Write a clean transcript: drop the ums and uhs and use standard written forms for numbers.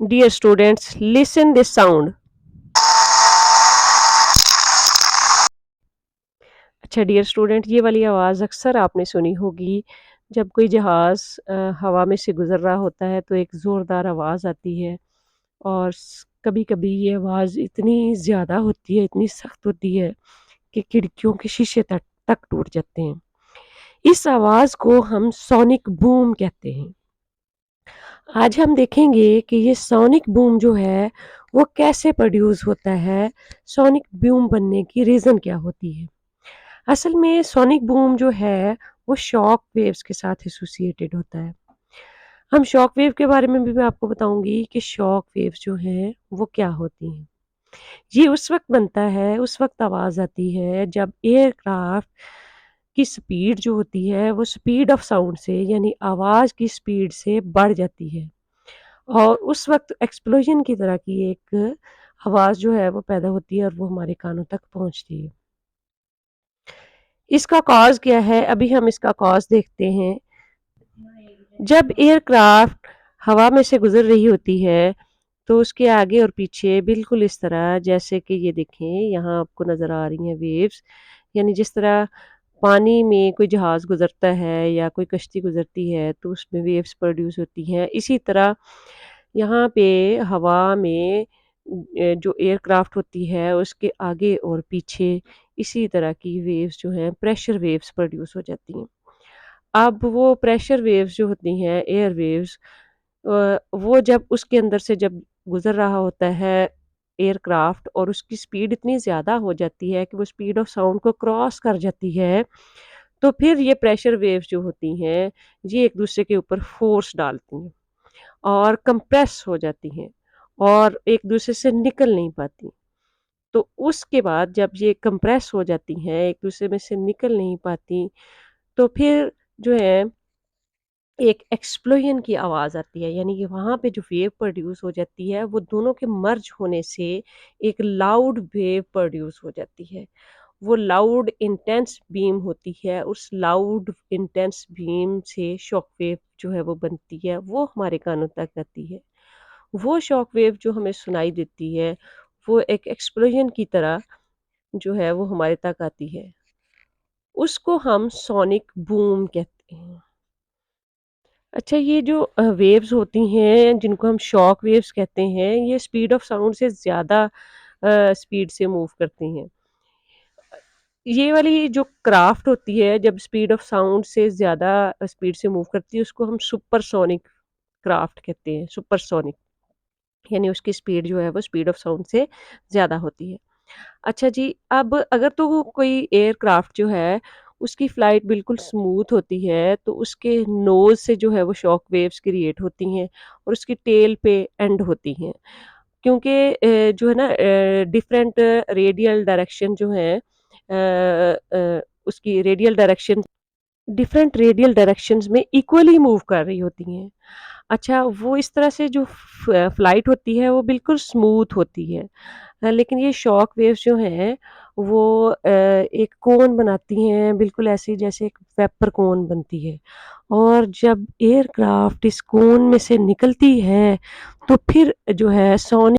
Dear students, listen this sound. अच्छा dear student, ये वाली आवाज़ अक्सर आपने सुनी होगी। जब कोई जहाज़ हवा में से गुज़र रहा होता है तो एक ज़ोरदार आवाज़ आती है और कभी-कभी ये आवाज़ इतनी ज़्यादा होती है, इतनी सख्त होती है कि खिड़कियों के शीशे तक तक टूट जाते हैं। इस आवाज़ को हम सोनिक बूम कहते हैं। आज हम देखेंगे कि ये सोनिक बूम जो है वो कैसे प्रोड्यूस होता है, सोनिक बूम बनने की रीज़न क्या होती है। असल में सोनिक बूम जो है वो शॉक वेव्स के साथ एसोसिएटेड होता है। हम शॉक वेव के बारे में भी मैं आपको बताऊंगी कि शॉक वेव्स जो हैं वो क्या होती हैं। ये उस वक्त बनता है, उस वक्त आवाज़ आती है जब एयरक्राफ्ट की स्पीड जो होती है वो स्पीड ऑफ साउंड से यानी आवाज़ की स्पीड से बढ़ जाती है और उस वक्त एक्सप्लोजन की तरह की एक आवाज़ जो है वो पैदा होती है और वो हमारे कानों तक पहुंचती है। इसका कॉज़ क्या है? अभी हम इसका कॉज़ देखते हैं। जब एयरक्राफ्ट हवा में से गुज़र रही होती है, तो उसके आगे और पीछे बिल्कुल इस तरह जैसे कि ये देखें यहाँ आपको नज़र आ रही हैं वेव्स, यानी जिस तरह पानी में कोई जहाज़ गुज़रता है या कोई कश्ती गुज़रती है तो उसमें वेव्स प्रोड्यूस होती हैं। इसी तरह यहाँ पे हवा में जो एयरक्राफ्ट होती है उसके आगे और पीछे इसी तरह की वेव्स जो हैं प्रेशर वेव्स प्रोड्यूस हो जाती हैं। अब वो प्रेशर वेव्स जो होती हैं एयर वेव्स वो जब उसके अंदर से जब गुज़र रहा होता है एयरक्राफ्ट और उसकी स्पीड इतनी ज़्यादा हो जाती है कि वो स्पीड ऑफ साउंड को क्रॉस कर जाती है, तो फिर ये प्रेशर वेव्स जो होती हैं, ये एक-दूसरे के ऊपर फ़ोर्स डालती हैं और कंप्रेस हो जाती हैं और एक-दूसरे से निकल नहीं पाती। तो उसके बाद जब ये कंप्रेस हो जाती हैं, एक-दूसरे में से निकल नहीं पाती, तो फिर जो है एक एक्सप्लोजन की आवाज़ आती है, यानी कि वहाँ पे जो वेव प्रोड्यूस हो जाती है वो दोनों के मर्ज होने से एक लाउड वेव प्रोड्यूस हो जाती है। वो लाउड इंटेंस बीम होती है, उस लाउड इंटेंस बीम से शॉक वेव जो है वो बनती है, वो हमारे कानों तक आती है। वो शॉक वेव जो हमें सुनाई देती है वो एक एक्सप्लोजन की तरह जो है वो हमारे तक आती है। उसको हम सोनिक बूम कहते हैं। अच्छा, ये जो वेव्स होती हैं जिनको हम शॉक वेव्स कहते हैं, ये स्पीड ऑफ साउंड से ज़्यादा स्पीड से मूव करती हैं। ये वाली जो क्राफ्ट होती है जब स्पीड ऑफ साउंड से ज़्यादा स्पीड से मूव करती है उसको हम सुपरसोनिक क्राफ्ट कहते हैं, सुपरसोनिक यानी उसकी स्पीड जो है वो स्पीड ऑफ साउंड से ज़्यादा होती है। अच्छा जी, अब अगर तो कोई एयरक्राफ्ट जो है, उसकी फ्लाइट बिल्कुल स्मूथ होती है, तो उसके नोज़ से जो है वो शॉक वेव्स क्रिएट होती हैं और उसकी टेल पे एंड होती हैं। क्योंकि जो है ना डिफरेंट रेडियल डायरेक्शन जो है उसकी radial direction different radial directions में इक्वली मूव कर रही होती हैं। अच्छा, वो इस तरह से जो फ्लाइट होती है वो बिल्कुल स्मूथ होती है। लेकिन ये शॉक वेव्स जो हैं वो एक कोन बनाती हैं बिल्कुल ऐसे ही जैसे एक पेपर कोन बनती है और जब एयरक्राफ्ट इस कोन में से निकलती है तो फिर जो है सोनिक